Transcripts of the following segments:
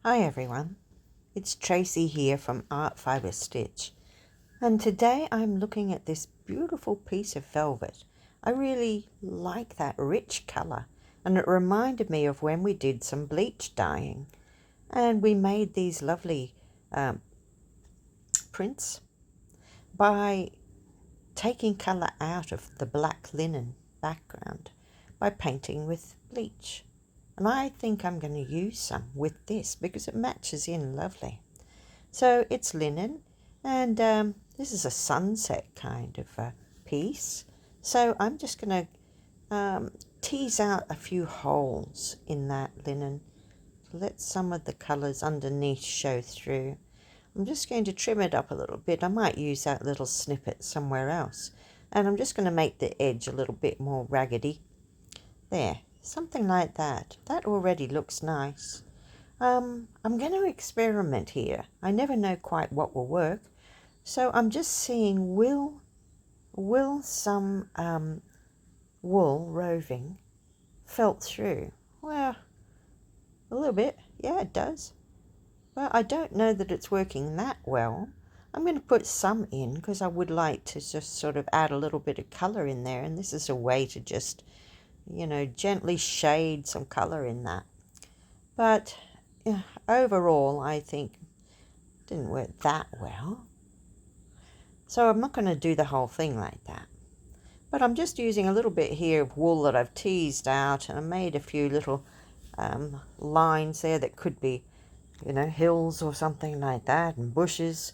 Hi everyone, it's Tracy here from Art Fiber Stitch, and today I'm looking at this beautiful piece of velvet. I really like that rich colour, and it reminded me of when we did some bleach dyeing and we made these lovely prints by taking colour out of the black linen background by painting with bleach. And I think I'm going to use some with this because it matches in lovely. So it's linen, and this is a sunset kind of piece. So I'm just going to tease out a few holes in that linen to let some of the colours underneath show through. I'm just going to trim it up a little bit. I might use that little snippet somewhere else. And I'm just going to make the edge a little bit more raggedy. There, something like that. That already looks nice. I'm going to experiment here. I never know quite what will work. So I'm just seeing, will some wool roving felt through? Well, a little bit. Yeah, it does. Well, I don't know that it's working that well. I'm going to put some in because I would like to just sort of add a little bit of colour in there. And this is a way to just, gently shade some colour in that. But yeah, overall, I think it didn't work that well. So I'm not going to do the whole thing like that. But I'm just using a little bit here of wool that I've teased out, and I made a few little lines there that could be, hills or something like that, and bushes.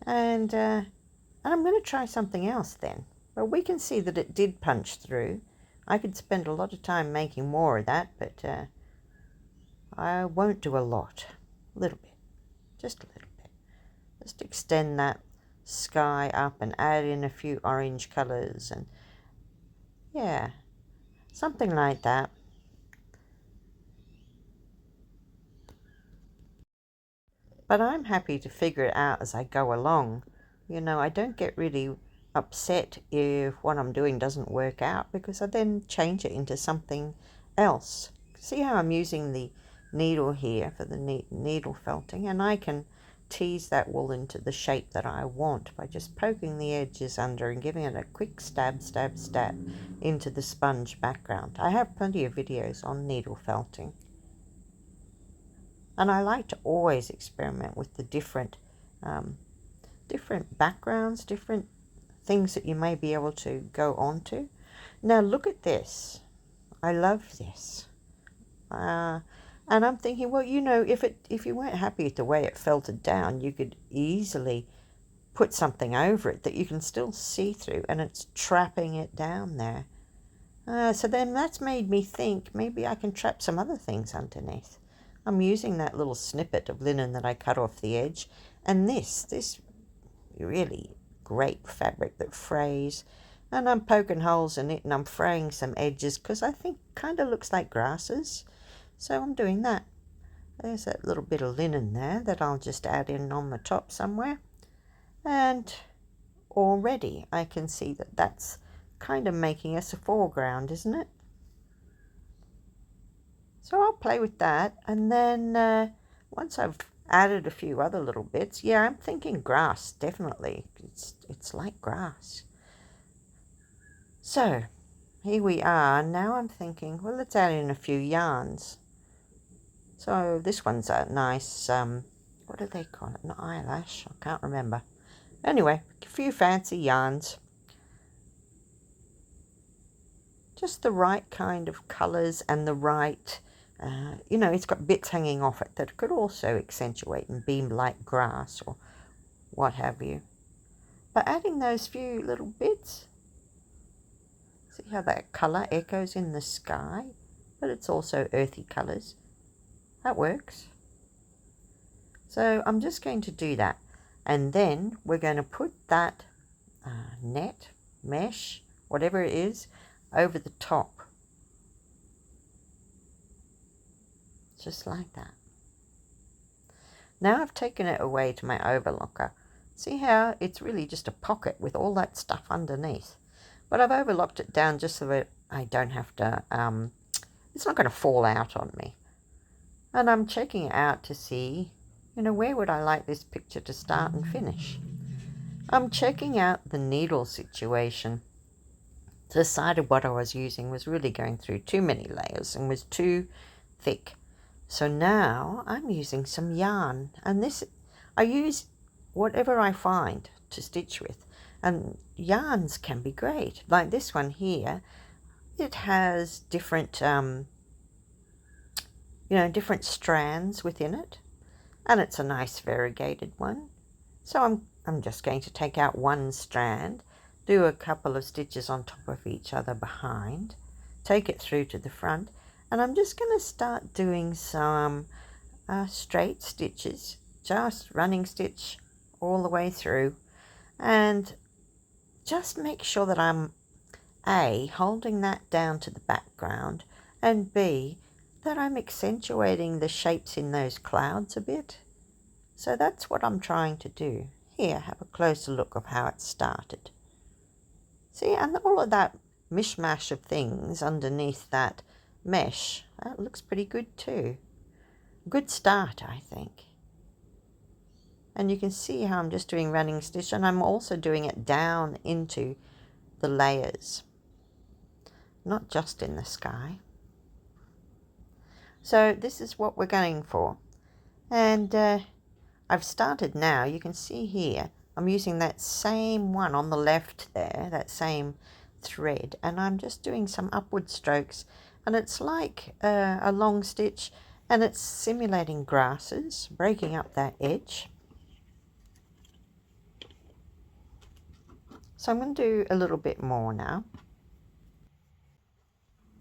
And I'm going to try something else then. But we can see that it did punch through. I could spend a lot of time making more of that, but I won't do a lot. A little bit. Just a little bit. Just extend that sky up and add in a few orange colours, and yeah, something like that. But I'm happy to figure it out as I go along. I don't get really upset if what I'm doing doesn't work out, because I then change it into something else. See how I'm using the needle here for the needle felting, and I can tease that wool into the shape that I want by just poking the edges under and giving it a quick stab into the sponge background. I have plenty of videos on needle felting. And I like to always experiment with the different backgrounds, different things that you may be able to go on to. Now look at this. I love this. And I'm thinking, well, if you weren't happy with the way it felted down, you could easily put something over it that you can still see through, and it's trapping it down there. So then that's made me think maybe I can trap some other things underneath. I'm using that little snippet of linen that I cut off the edge, and this really great fabric that frays, and I'm poking holes in it, and I'm fraying some edges because I think it kind of looks like grasses. So I'm doing that. There's that little bit of linen there that I'll just add in on the top somewhere, and already I can see that that's kind of making us a foreground, isn't it? So I'll play with that, and then once I've added a few other little bits, yeah, I'm thinking grass, definitely. It's like grass. So here we are. Now I'm thinking, well, let's add in a few yarns. So this one's a nice, what do they call it? An eyelash? I can't remember. Anyway, a few fancy yarns. Just the right kind of colours and the right, it's got bits hanging off it that could also accentuate and be like grass or what have you. But adding those few little bits, see how that colour echoes in the sky, but it's also earthy colours. That works. So I'm just going to do that, and then we're going to put that net, mesh, whatever it is, over the top. Just like that. Now I've taken it away to my overlocker. See how it's really just a pocket with all that stuff underneath. But I've overlocked it down just so that I don't have to, it's not going to fall out on me. And I'm checking it out to see, where would I like this picture to start and finish. I'm checking out the needle situation. Decided what I was using was really going through too many layers and was too thick. So now I'm using some yarn, and this I use whatever I find to stitch with, and yarns can be great. Like this one here, it has different different strands within it, and it's a nice variegated one. So I'm just going to take out one strand, do a couple of stitches on top of each other behind, take it through to the front, and I'm just going to start doing some straight stitches, just running stitch all the way through, and just make sure that I'm A, holding that down to the background, and B, that I'm accentuating the shapes in those clouds a bit. So that's what I'm trying to do. Here, have a closer look of how it started. See, and all of that mishmash of things underneath that mesh, that looks pretty good too. Good start, I think. And you can see how I'm just doing running stitch, and I'm also doing it down into the layers, not just in the sky. So this is what we're going for. And I've started now. You can see here I'm using that same one on the left there, that same thread, and I'm just doing some upward strokes, and it's like a long stitch, and it's simulating grasses, breaking up that edge. So I'm going to do a little bit more now.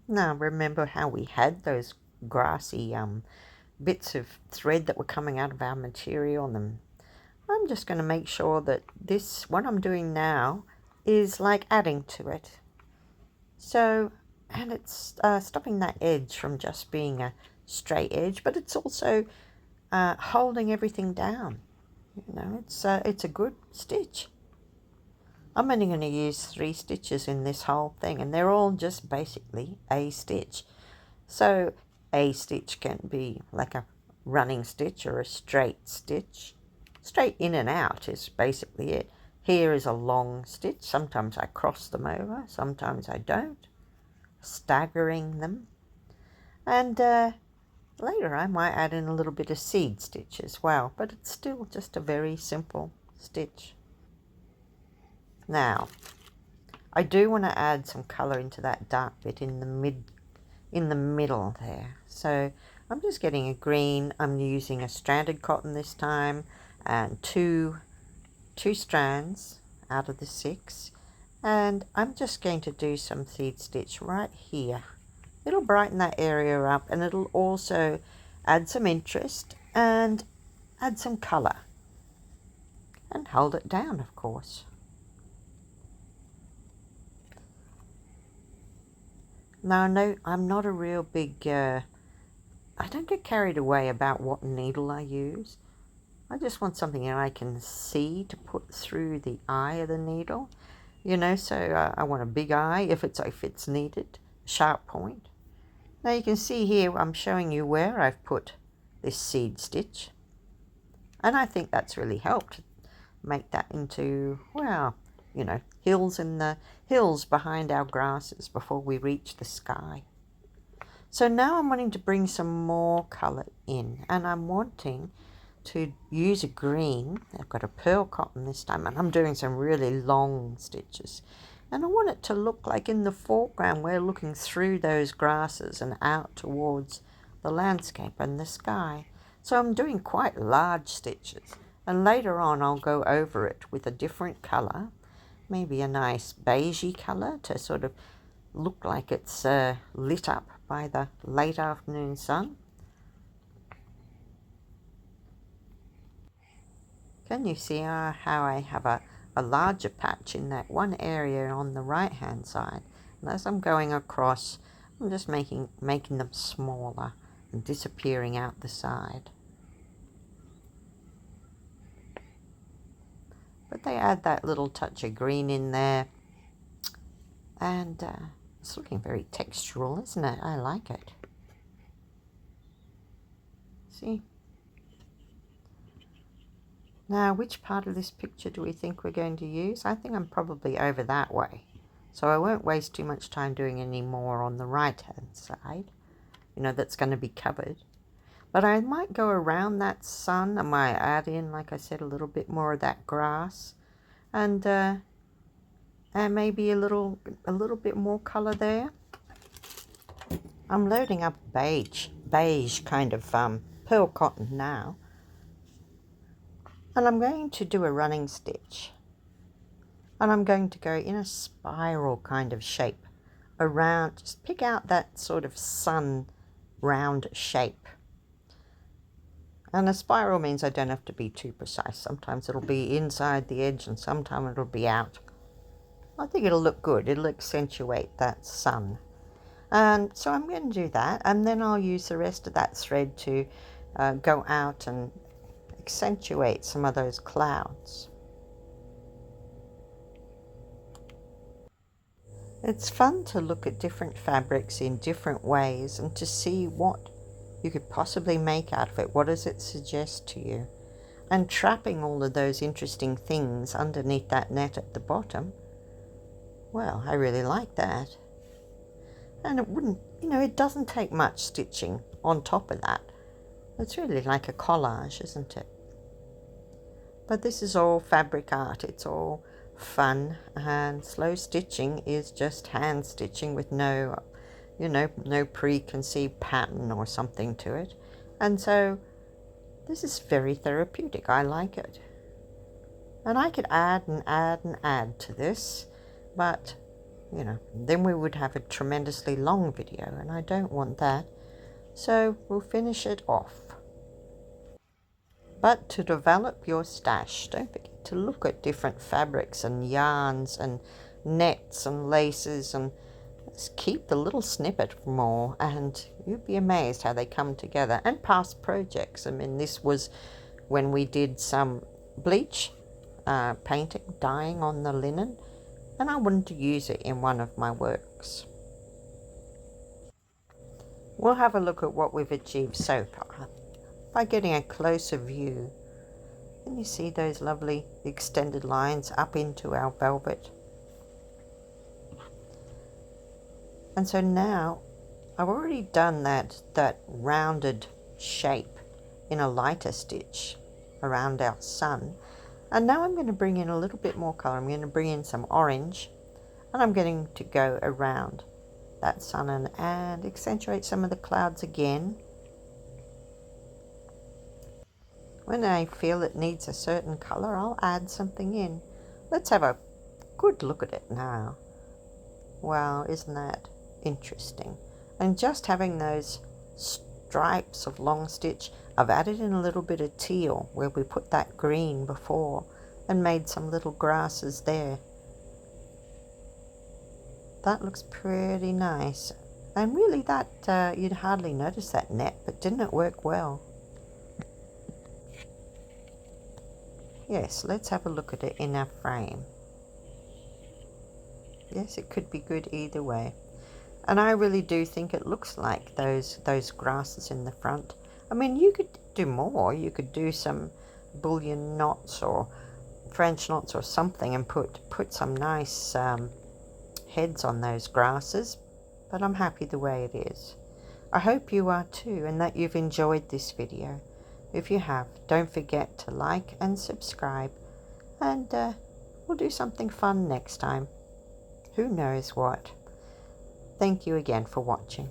Now remember how we had those grassy bits of thread that were coming out of our material, and I'm just going to make sure that this, what I'm doing now, is like adding to it. So, and it's stopping that edge from just being a straight edge, but it's also holding everything down. It's a good stitch. I'm only going to use 3 stitches in this whole thing, and they're all just basically a stitch. So a stitch can be like a running stitch or a straight stitch. Straight in and out is basically it. Here is a long stitch. Sometimes I cross them over, sometimes I don't, staggering them. And later I might add in a little bit of seed stitch as well, but it's still just a very simple stitch. Now, I do want to add some colour into that dark bit in the middle there. So I'm just getting a green. I'm using a stranded cotton this time, and two strands out of the 6, and I'm just going to do some seed stitch right here. It'll brighten that area up, and it'll also add some interest and add some colour, and hold it down, of course. Now, no, I'm not a real big, I don't get carried away about what needle I use. I just want something that I can see to put through the eye of the needle, so I want a big eye if it's needed, sharp point. Now you can see here I'm showing you where I've put this seed stitch, and I think that's really helped make that into, well, hills in the hills behind our grasses before we reach the sky. So now I'm wanting to bring some more colour in, and I'm wanting to use a green. I've got a pearl cotton this time, and I'm doing some really long stitches, and I want it to look like in the foreground we're looking through those grasses and out towards the landscape and the sky. So I'm doing quite large stitches, and later on I'll go over it with a different colour, maybe a nice beigey colour to sort of look like it's lit up by the late afternoon sun. Can you see how I have a larger patch in that one area on the right hand side? And as I'm going across, I'm just making them smaller and disappearing out the side. But they add that little touch of green in there, and it's looking very textural, isn't it? I like it. See? Now, which part of this picture do we think we're going to use? I think I'm probably over that way. So I won't waste too much time doing any more on the right-hand side. You know, that's going to be covered. But I might go around that sun. I might add in, like I said, a little bit more of that grass. And maybe a little bit more color there. I'm loading up beige kind of pearl cotton now. And I'm going to do a running stitch. And I'm going to go in a spiral kind of shape around, just pick out that sort of sun round shape. And a spiral means I don't have to be too precise. Sometimes it'll be inside the edge and sometimes it'll be out. I think it'll look good. It'll accentuate that sun. And so I'm going to do that, and then I'll use the rest of that thread to go out and accentuate some of those clouds. It's fun to look at different fabrics in different ways and to see what you could possibly make out of it. What does it suggest to you? And trapping all of those interesting things underneath that net at the bottom, well, I really like that. And it wouldn't, you know, it doesn't take much stitching on top of that. It's really like a collage, isn't it? But this is all fabric art. It's all fun, and slow stitching is just hand stitching with no, you know, no preconceived pattern or something to it. And so this is very therapeutic. I like it. And I could add and add and add to this, but you know, then we would have a tremendously long video, and I don't want that. So we'll finish it off. But to develop your stash, don't forget to look at different fabrics and yarns and nets and laces, and just keep the little snippet more, and you'd be amazed how they come together. And past projects. I mean, this was when we did some bleach painting, dyeing on the linen, and I wanted to use it in one of my works. We'll have a look at what we've achieved so far by getting a closer view. Can you see those lovely extended lines up into our velvet? And so now I've already done that rounded shape in a lighter stitch around our sun. And now I'm going to bring in a little bit more color. I'm going to bring in some orange, and I'm going to go around that sun and accentuate some of the clouds again. When I feel it needs a certain color, I'll add something in. Let's have a good look at it now. Wow, isn't that interesting? And just having those stripes of long stitch, I've added in a little bit of teal where we put that green before and made some little grasses there. That looks pretty nice. And really that, you'd hardly notice that net, but didn't it work well? Yes, let's have a look at it in our frame. Yes, it could be good either way. And I really do think it looks like those grasses in the front. I mean, you could do more. You could do some bullion knots or French knots or something and put some nice heads on those grasses. But I'm happy the way it is. I hope you are too, and that you've enjoyed this video. If you have, don't forget to like and subscribe, and we'll do something fun next time. Who knows what? Thank you again for watching.